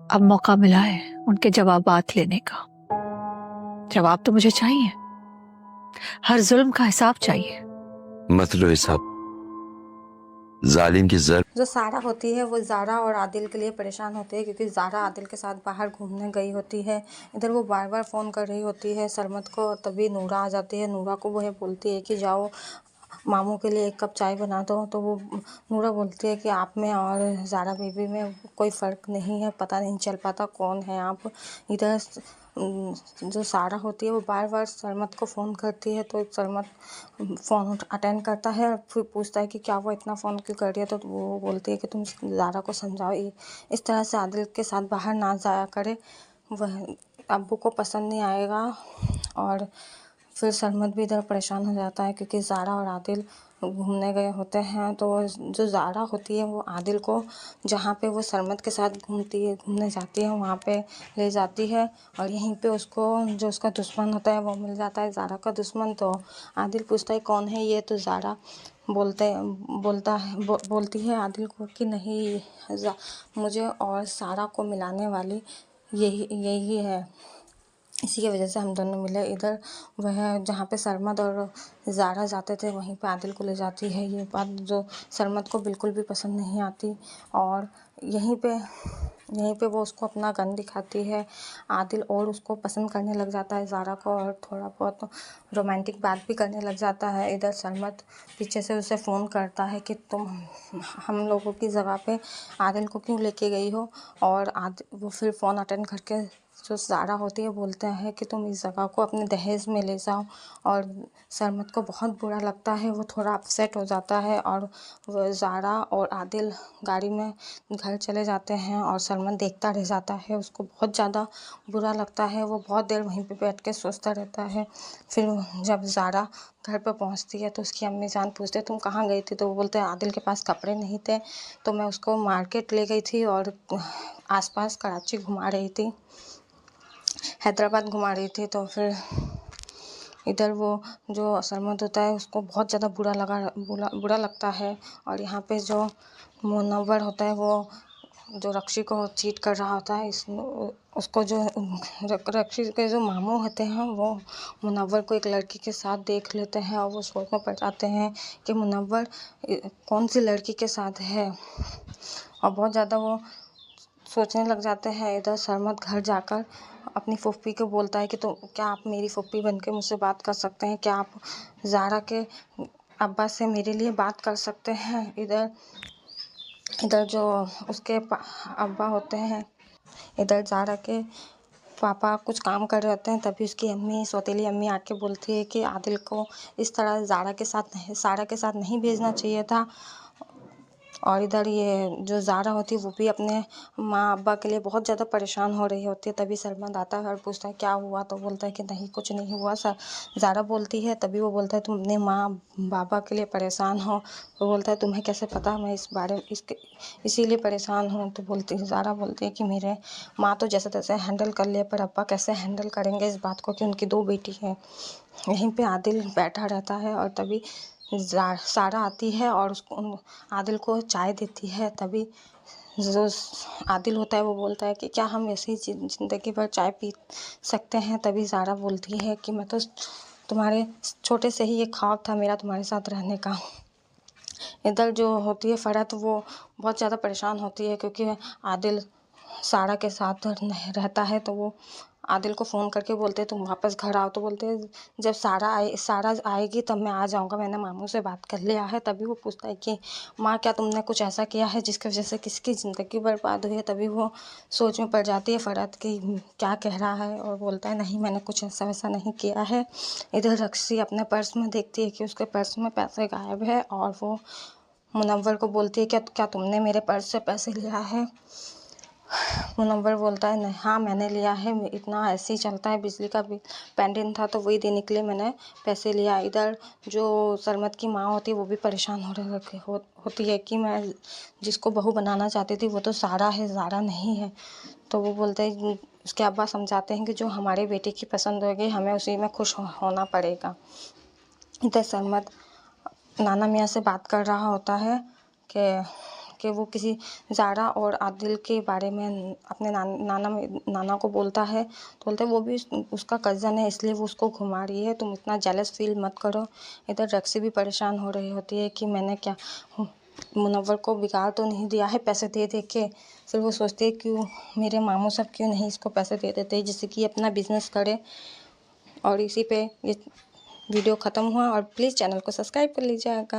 अब मौका मिला है उनके जवाबात लेने का। जवाब तो मुझे चाहिए, हर जुल्म का हिसाब चाहिए। मत लो हिसाब, जालिम की जर जो सारा होती है वो ज़ारा और आदिल के लिए परेशान होती है, क्योंकि ज़ारा आदिल के साथ बाहर घूमने गई होती है। इधर वो बार बार फ़ोन कर रही होती है सरमत को, तभी नूरा आ जाती है। नूरा को वो बोलती है कि जाओ मामू के लिए 1 कप चाय बना दो। तो वो नूरा बोलती है कि आप में और ज़ारा बीबी में कोई फ़र्क नहीं है, पता नहीं चल पाता कौन है आप। इधर जो सारा होती है वो बार बार सरमत को फ़ोन करती है, तो सरमत फ़ोन अटेंड करता है और फिर पूछता है कि क्या वो इतना फ़ोन क्यों कर रही है। तो वो बोलती है कि तुम ज़ारा को समझाओ इस तरह से आदिल के साथ बाहर ना जाया करे, वह अब्बू को पसंद नहीं आएगा। और फिर सरमत भी इधर परेशान हो जाता है, क्योंकि ज़ारा और आदिल घूमने गए होते हैं। तो जो ज़ारा होती है वो आदिल को जहाँ पे वो सरमत के साथ घूमने जाती है वहाँ पे ले जाती है, और यहीं पे उसको जो उसका दुश्मन होता है वो मिल जाता है, ज़ारा का दुश्मन। तो आदिल पूछता है कौन है ये, तो ज़ारा बोलती है आदिल को कि नहीं, मुझे और सारा को मिलाने वाली यही है, इसी की वजह से हम दोनों मिले। इधर वह जहाँ पे सरमत और ज़ारा जाते थे वहीं पे आदिल को ले जाती है। ये बात जो सरमत को बिल्कुल भी पसंद नहीं आती, और यहीं पे वो उसको अपना गन दिखाती है। आदिल और उसको पसंद करने लग जाता है ज़ारा को, और थोड़ा बहुत रोमांटिक बात भी करने लग जाता है। इधर सरमत पीछे से उसे फ़ोन करता है कि तुम हम लोगों की जगह पे आदिल को क्यों लेके गई हो। और वो फिर फ़ोन अटेंड करके जो ज़ारा होती है बोलते हैं कि तुम इस जगह को अपने दहेज में ले जाओ। और सरमत को बहुत बुरा लगता है, वो थोड़ा अपसेट हो जाता है, और वो ज़ारा और आदिल गाड़ी में घर चले जाते हैं, और सरमत देखता रह जाता है। उसको बहुत ज़्यादा बुरा लगता है, वो बहुत देर वहीं पे बैठ के सोचता रहता है। फिर जब ज़ारा घर पर पहुंचती है तो उसकी अम्मी जान पूछते तुम कहाँ गई थी, तो वो बोलते हैं आदिल के पास कपड़े नहीं थे, तो मैं उसको मार्केट ले गई थी और आसपास कराची घुमा रही थी, हैदराबाद घुमा रही थी। तो फिर इधर वो जो सरमत होता है उसको बहुत ज़्यादा बुरा लगता है। और यहाँ पे जो मुनव्वर होता है वो जो रक्षी को चीट कर रहा होता है, उसको जो रक्षी के जो मामू होते हैं वो मुनव्वर को एक लड़की के साथ देख लेते हैं, और वो सोच में पड़ जाते हैं कि मुनव्वर कौन सी लड़की के साथ है, और बहुत ज़्यादा वो सोचने लग जाते हैं। इधर सरमत घर जाकर अपनी फूफी को बोलता है कि तो क्या आप मेरी फूफी बन के मुझसे बात कर सकते हैं, क्या आप ज़ारा के अब्बा से मेरे लिए बात कर सकते हैं। इधर जो उसके अब्बा होते हैं, इधर ज़ारा के पापा कुछ काम कर रहे होते हैं, तभी उसकी अम्मी सौतेली अम्मी आके बोलती है कि आदिल को इस तरह सारा के साथ नहीं भेजना चाहिए था। और इधर ये जो ज़ारा होती है वो भी अपने माँ अब्बा के लिए बहुत ज़्यादा परेशान हो रही होती है। तभी सरमत आता है और पूछता है क्या हुआ, तो बोलता है कि नहीं कुछ नहीं हुआ सर। ज़ारा बोलती है, तभी वो बोलता है तुम अपने माँ बाबा के लिए परेशान हो। वो बोलता है तुम्हें कैसे पता मैं इसीलिए परेशान हूँ। तो ज़ारा बोलती है कि मेरे माँ तो जैसे तैसे हैंडल कर ले, पर अब्बा कैसे हैंडल करेंगे इस बात को कि उनकी 2 बेटी हैं। यहीं पे आदिल बैठा रहता है, और तभी सारा आती है और उसको आदिल को चाय देती है। तभी जो आदिल होता है वो बोलता है कि क्या हम ऐसे ही ज़िंदगी भर चाय पी सकते हैं। तभी ज़ारा बोलती है कि मैं तो तुम्हारे छोटे से ही ये ख्वाब था मेरा तुम्हारे साथ रहने का। इधर जो होती है फ़रत वो बहुत ज़्यादा परेशान होती है, क्योंकि आदिल सारा के साथ रहता है। तो वो आदिल को फ़ोन करके बोलते हैं तुम वापस घर आओ। तो बोलते हैं जब सारा आएगी तब मैं आ जाऊँगा, मैंने मामू से बात कर लिया है। तभी वो पूछता है कि माँ क्या तुमने कुछ ऐसा किया है जिसकी वजह से किसकी ज़िंदगी बर्बाद हुई है। तभी वो सोच में पड़ जाती है फ़रत कि क्या कह रहा है, और बोलता है नहीं मैंने कुछ ऐसा वैसा नहीं किया है। इधर रक्सी अपने पर्स में देखती है कि उसके पर्स में पैसे गायब है, और वो मुनव्वर को बोलती है क्या तुमने मेरे पर्स से पैसे लिया है। मुनव्वर बोलता है नहीं, हाँ मैंने लिया है, इतना ऐसे ही चलता है, बिजली का बिल पेंडिंग था तो वही देने के लिए मैंने पैसे लिया। इधर जो सरमत की माँ होती है वो भी परेशान होती है कि मैं जिसको बहू बनाना चाहती थी वो तो सारा है, ज़ारा नहीं है। तो वो बोलते हैं उसके अब्बा समझाते हैं कि जो हमारे बेटे की पसंद होगी हमें उसी में खुश होना पड़ेगा। इधर सरमत नाना मियाँ से बात कर रहा होता है कि जाके वो किसी ज़ारा और आदिल के बारे में अपने नाना को बोलता है, तो बोलते हैं वो भी उसका कज़न है इसलिए वो उसको घुमा रही है, तुम इतना जेलस फील मत करो। इधर रक्सी भी परेशान हो रही होती है कि मैंने क्या मुनव्वर को बिगाड़ तो नहीं दिया है पैसे दे दे के। फिर वो सोचती है क्यों मेरे मामू सब क्यों नहीं इसको पैसे दे देते जिससे कि अपना बिजनेस करे। और इसी पे ये वीडियो ख़त्म हुआ और प्लीज़ चैनल को सब्सक्राइब कर लीजिएगा।